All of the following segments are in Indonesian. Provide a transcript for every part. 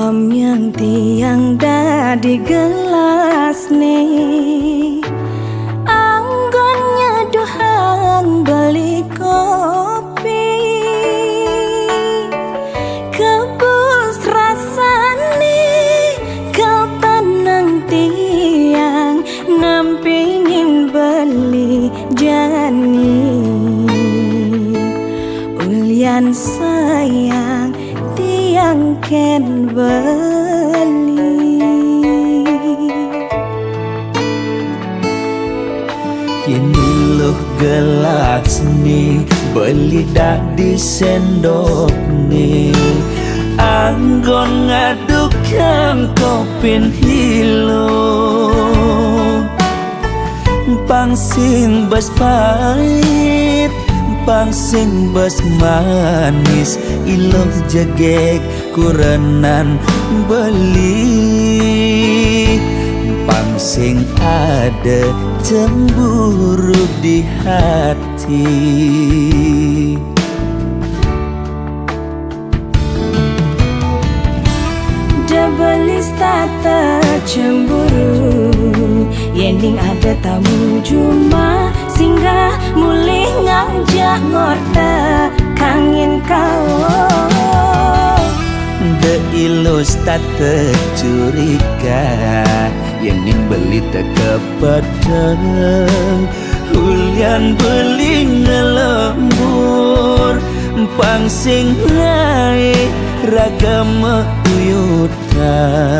Omnyang tiang dadi gelas nih anggon nyeduhang beli kopi kebus rasane kau tenang tiang nampingin beli jani ulian sayang tiang ken beli Kini loh gelas nih beli dah di sendok nih anggon ngadukkan kopin hilo pangsing bas pahit pangsing bas manis iloh jegek kurenan beli pangsing ada cemburu di hati Debelis tata cemburu Yending ada tamu cuma singgah mulih ngajak ngorta kangin kau De ilus tata curiga Yending beli teka pedang Hulian beli ngelembur pangsing naik ragam uyutan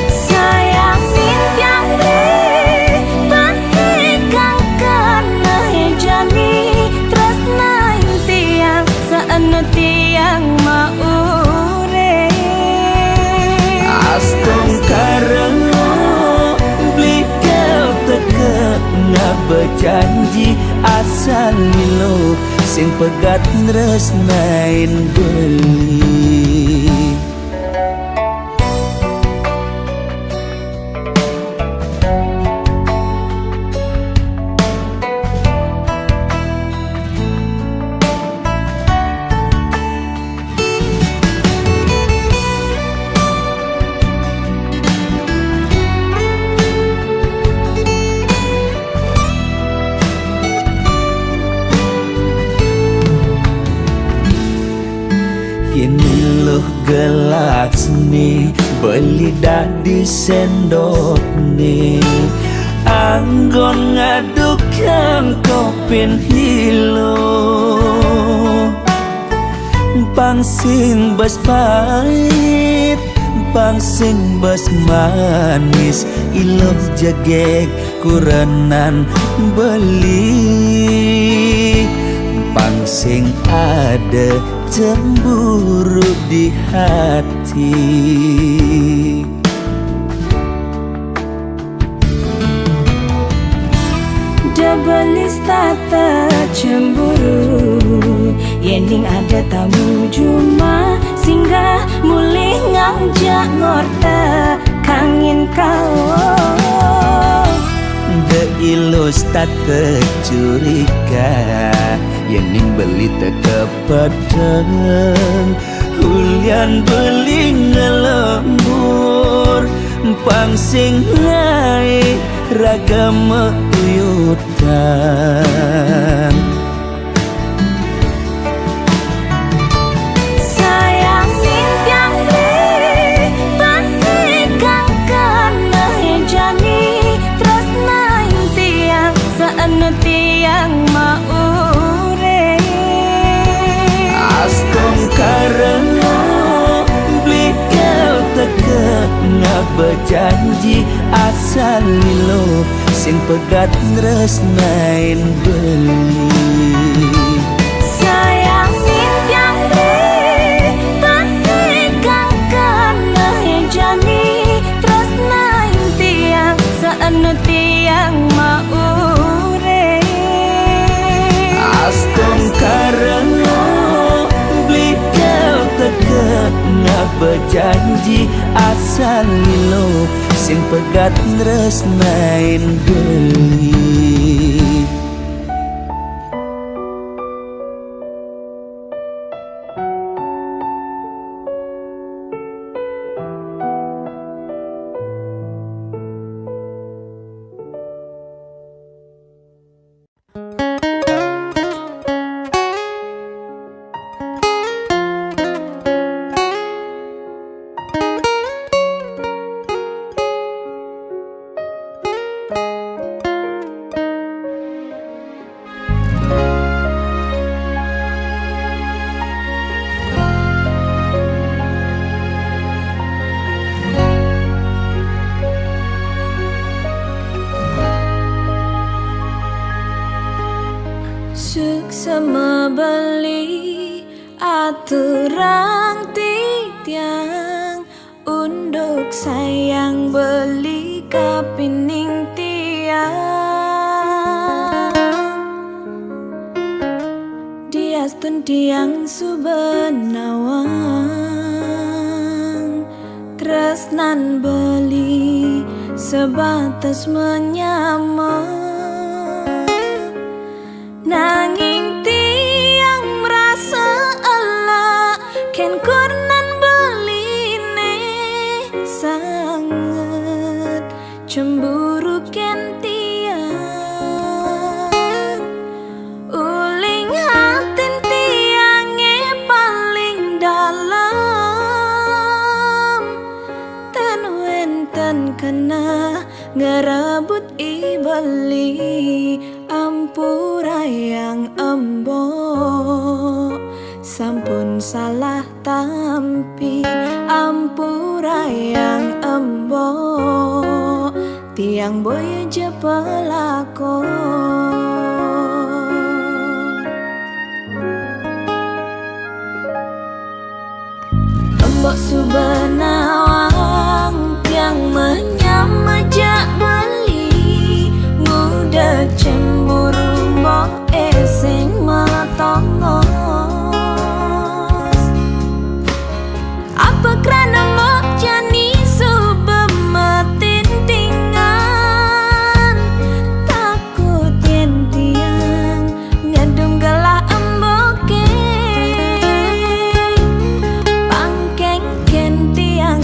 sayang simpiang deh pasti kang kena jani tresna tiang saena tiang maure astung karena beli kau teka berjanji asal lilo sing pegat nresnain beli Kini loh gelas nih beli dah di sendok nih anggon ngadukkan kopin hilo pangsing bas pahit pangsing bas manis iloh jegek kurenan beli pangsing ada cemburu di hati Debelis tata cemburu Yending ada tamu cuma singgah mulih ngajak ngorta kangin kau De ilus tata curiga Yending beli teka pedang Hulian beli ngelembur pangsing naik ragam uyutan sayang simpiang deh pasti kang kena jani tresna tiang saena tiang maure astung karena beli kau teka berjanji asal lilo sing pegat nresnain beli sayang simpiang deh pasti kang kena jani tresna tiang saena tiang maure astung karena beli kau teka berjanji asal lilo sing pegat nresnain beli Aturang titiang unduk sayang beli kapining tiang Diastun tiang subenawang Tresnan beli sebatas menyamar Nanging tiang merasa Allah ken kurnan beline sangat cemburu ken tiang uling hatin tiange paling dalam ten wenten kena ngerebut ibeli ampura yang embo sampun salah tampi ampura yang embo tiang boy je pelakon embok subenawang tiang menyamajak beli muda cemburu mbok sing metongos apa kerana mbok jani subemetintingan takut yen tiang ngedum gelah emboke pangkeng ken tiang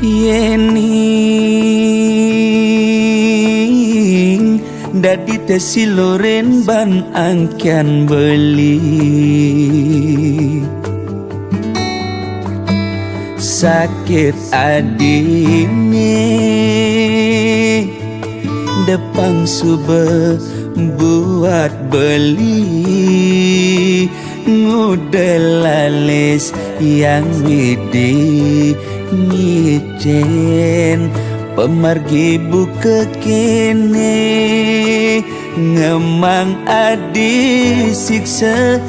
Yening dadi tesi loren ban angkian beli sakit adine depan sube buat beli ngudelalis yang widi ngicen pemargi buka kene ngemang adi siksa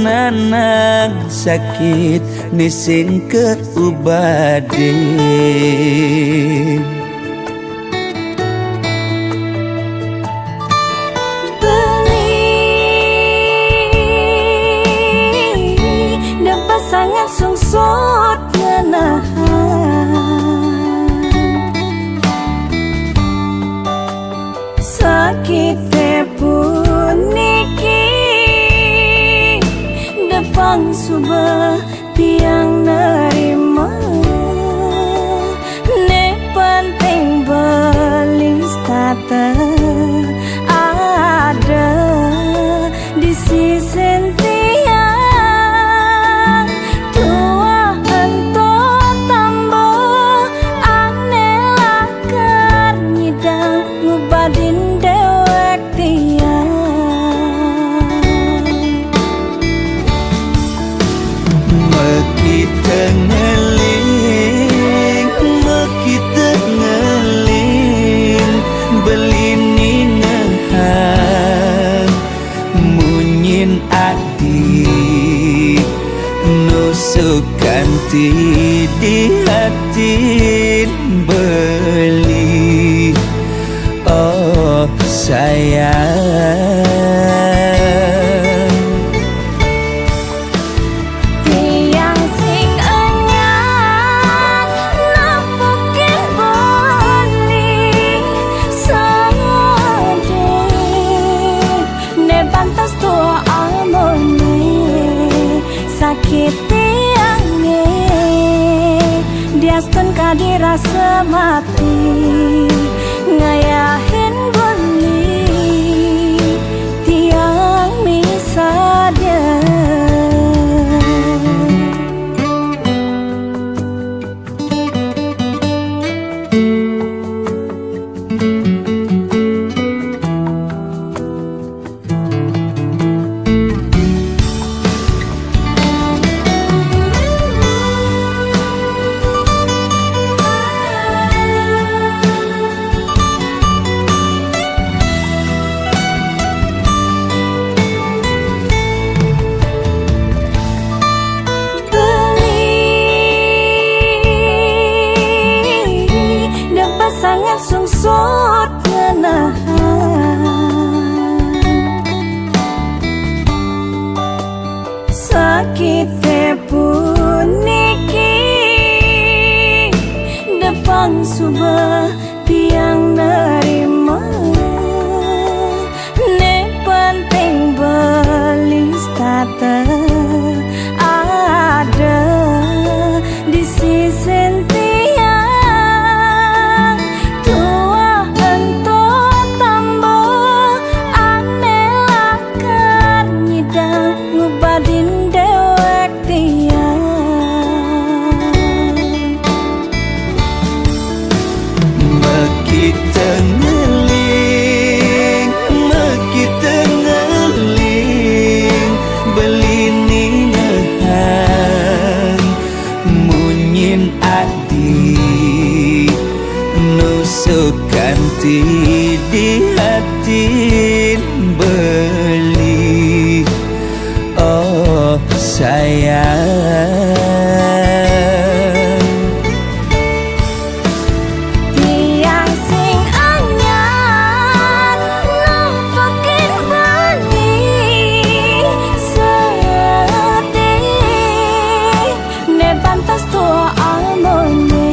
nanang sakit nising ke ubade sangat sungsut ngenahan sakit puniki depan subah tiang nerima ne penting belis tata ada di sisi ganti di hati beli oh sayang tiang sing enyang napukin beli sade ne bantas tua amone sakit Diaston kadi rasa mati ngayahin beli tiang misalnya sangat sungsut ngenahan sakit puniki depan subah tiang nerima ne penting belis tata ada di sisi ganti di hati beli oh sayang tiang sing anyar nampakin beli sedih ne pantas tua amone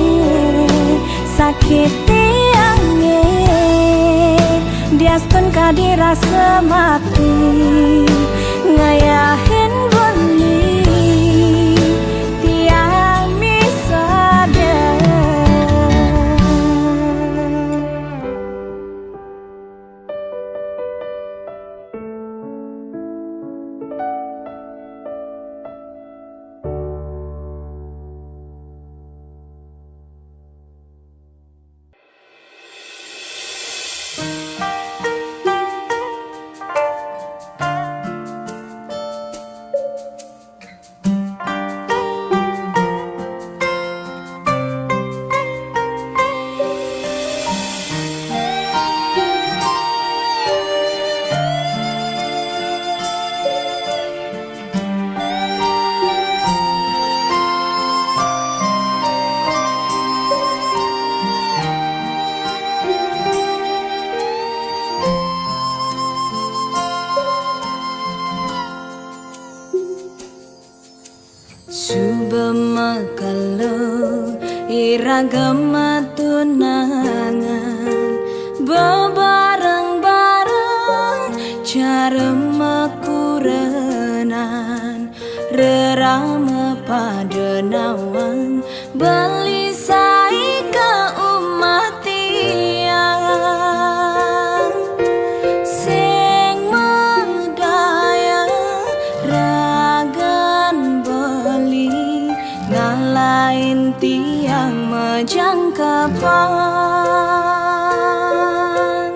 sakit Diaston kadi rasa mati ngayahin beli tiang misalnya iragama tunangan bebareng-bareng cara makurenan rerama pada nawang beli sai ke umat tiang sing medaya ragan beli ngalain tiang majangkapan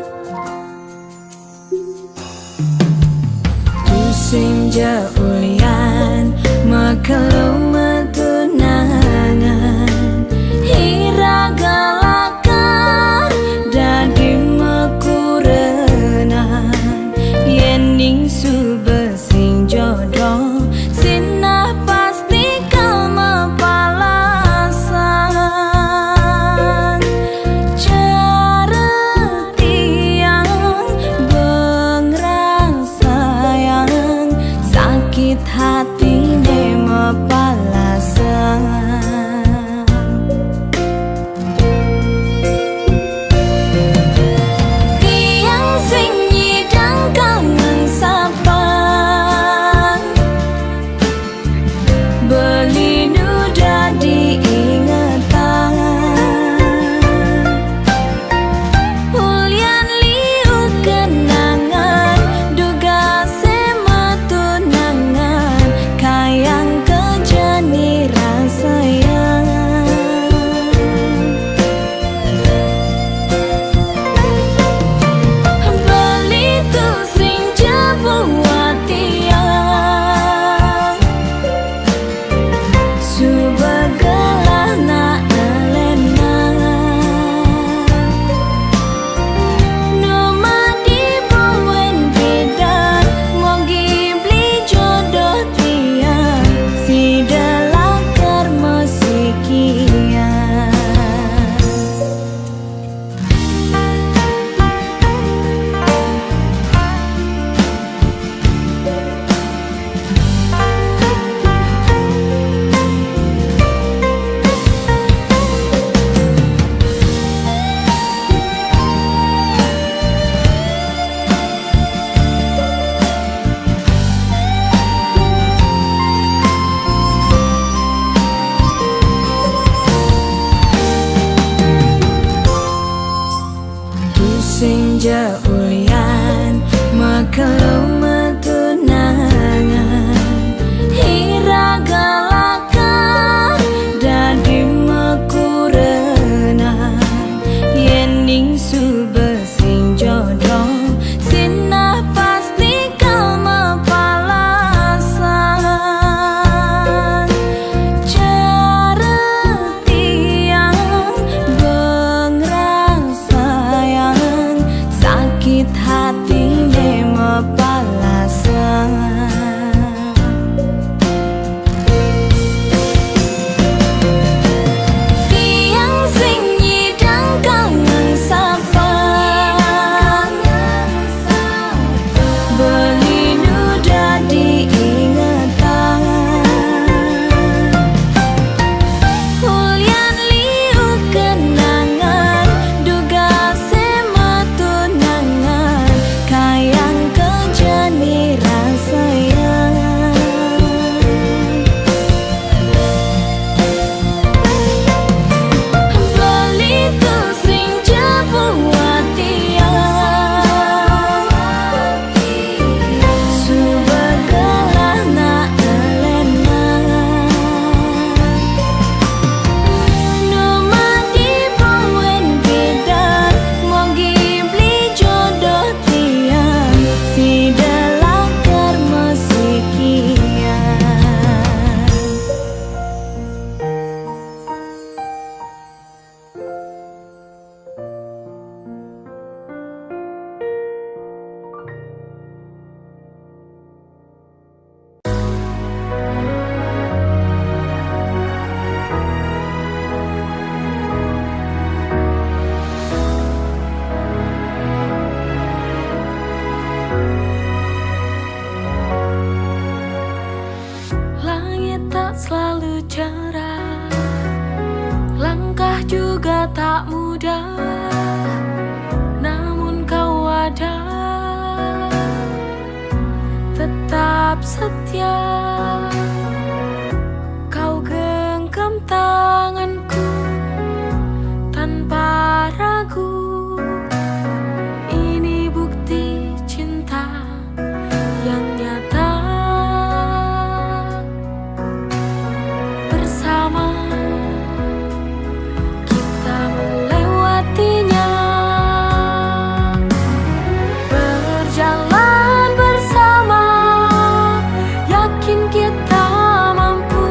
tusing jaulian makelum tunangan hiragalakan dadi makurenan yening subesing jodoh sinah pasti kau mapalasan cara tiang bengrang sayang sakit hati ne mapalasan juga tak mudah, namun kau ada, tetap setia. Kau genggam tanganku tanpa ragu. Ini bukti cinta yang nyata. Bersama kita melewatinya, berjalan bersama, yakin kita mampu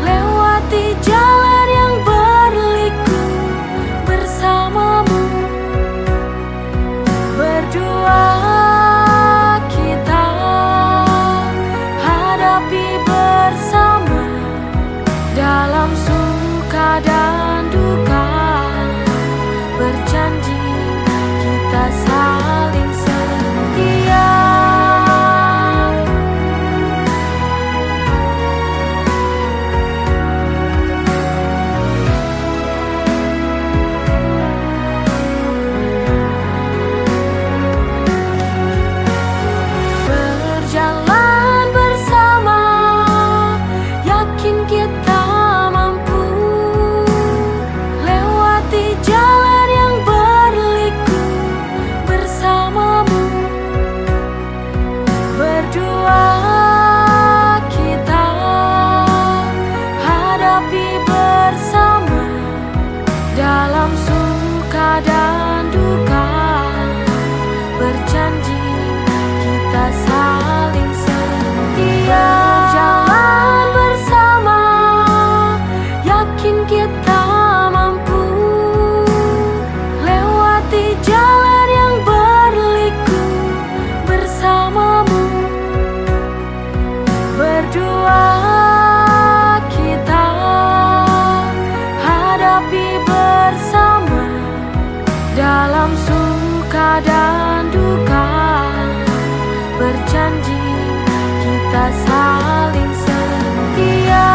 lewati jalan yang berliku bersamamu. Berdua kita hadapi bersama, dalam suka dan duka. Berjanji kita saling setia. Berjalan bersama, yakin kita mampu lewati jalan yang berliku bersamamu. Berdua kita hadapi bersama, dalam suka dan duka. Berjanji kita saling setia. Jalan bersama, yakin kita mampu lewati jalan yang berliku bersamamu. Berdua kita hadapi bersama, dalam suka dan duka. Berjanji kita saling setia.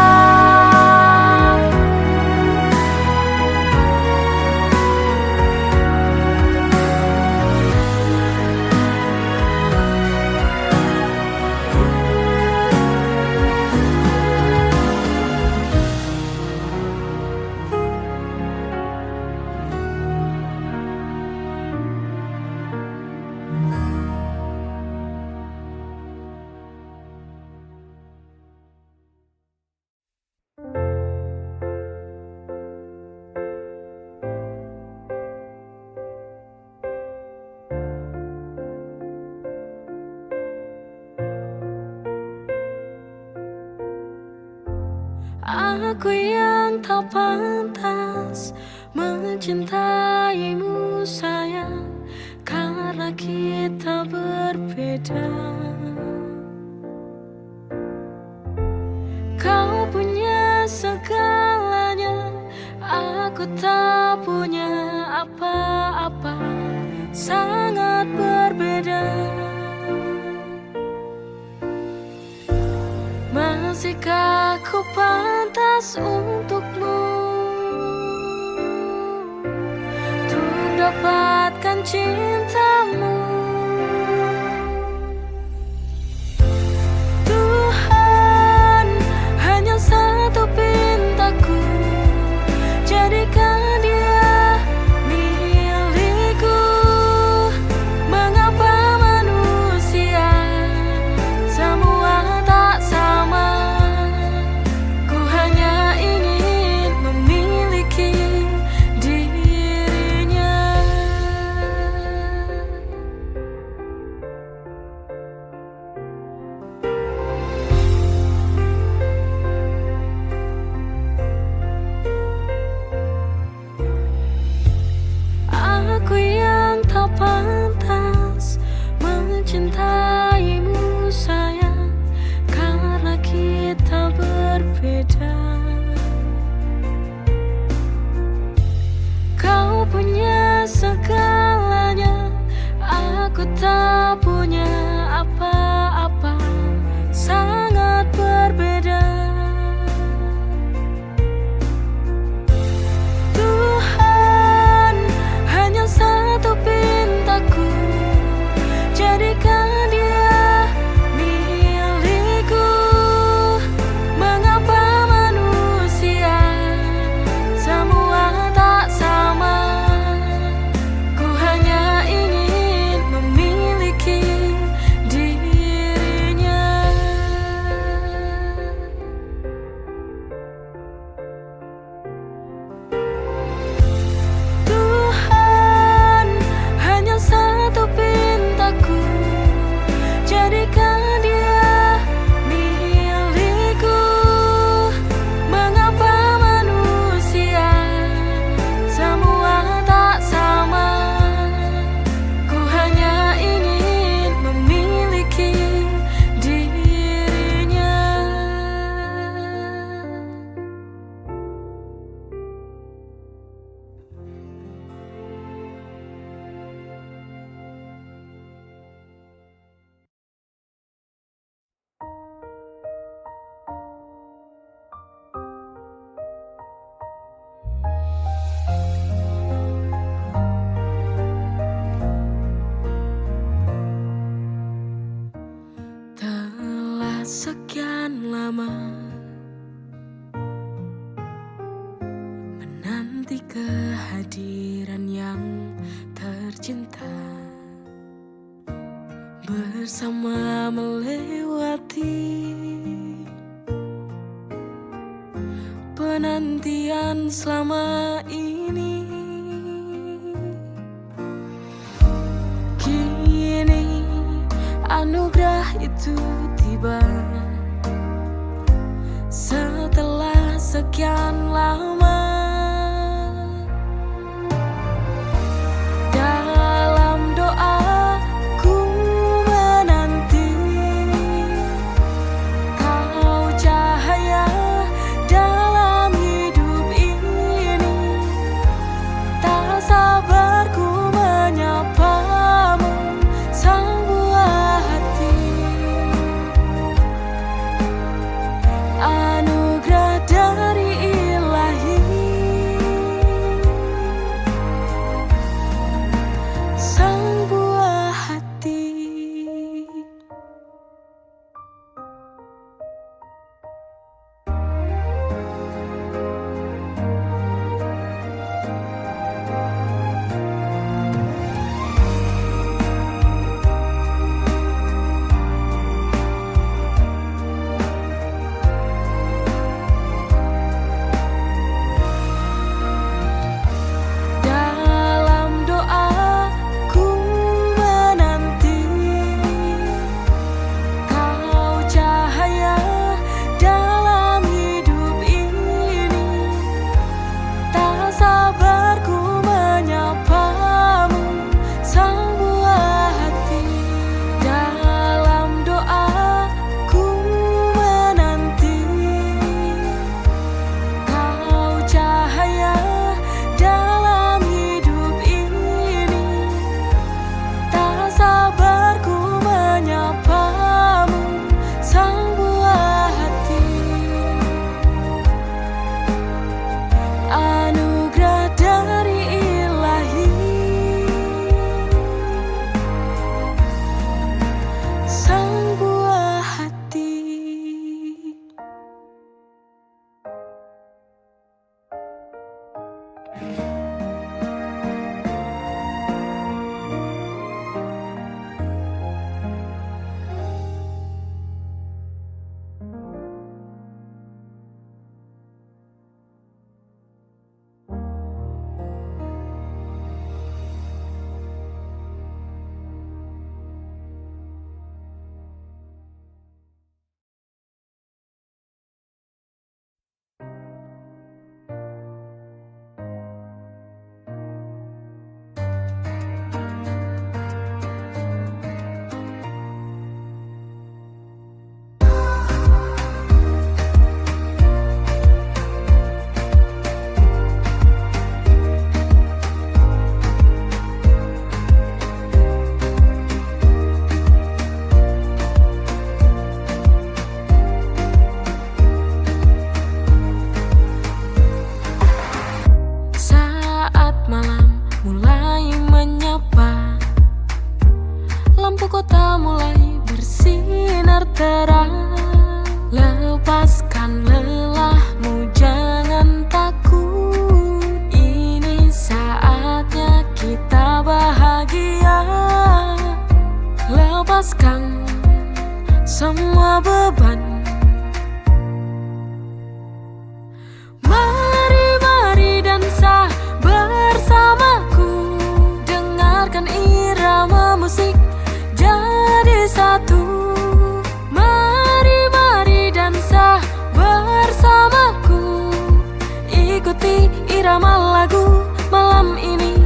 Aku yang tak pantas mencintaimu sayang, karena kita berbeda. Kau punya segalanya, aku tak punya apa-apa. Sangat berbeda. Masihkah ku pantas untukmu, untuk dapatkan cintamu? Tuhan, hanya satu pintaku, jadikan dia milikku. Mengapa manusia semua tak sama? Ku hanya ingin memiliki dirinya. menanti kehadiran yang tercinta, bersama melewati penantian selama ini. Kini anugerah itu tiba, setelah sekian lama. Dalam doaku menanti kau cahaya dalam hidup ini. Tak sabar ku menyapamu, sang buah hati. Anugerah dari Ilahi, sang buah hati. Dalam doaku menanti kau cahaya dalam hidup ini. Tak sabar ku menyapamu, sang buah hati. Dalam doaku menanti kau cahaya dalam hidup ini. Tak sabar ku menyapamu, sang buah hati. Anugerah dari Ilahi, sang buah hati. Saat malam mulai menyapa, lampu kota mulai bersinar terang. Lepaskan lelahmu, jangan takut. Ini saatnya kita bahagia. Lepaskan semua beban. Mari dansa bersamaku, dengarkan irama musik jadi satu. Mari dansa bersamaku, ikuti irama lagu. Malam ini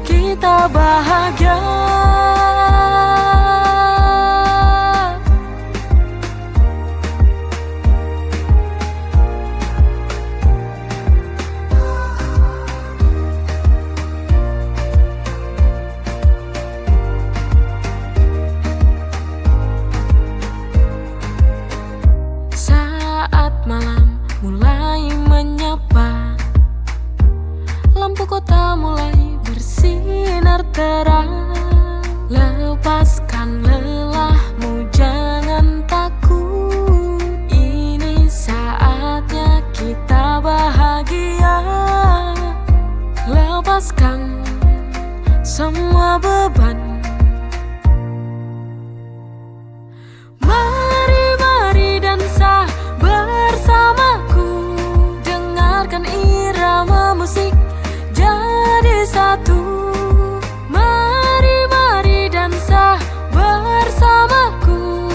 kita bahagia. Saat malam mulai menyapa, lampu kota mulai bersinar terang. Lepaskan lelahmu, jangan takut. Ini saatnya kita bahagia. lepaskan semua beban. Mari dansa bersamaku, dengarkan irama musik jadi satu. Mari dansa bersamaku,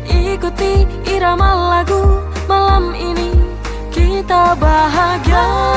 ikuti irama lagu. Malam ini kita bahagia.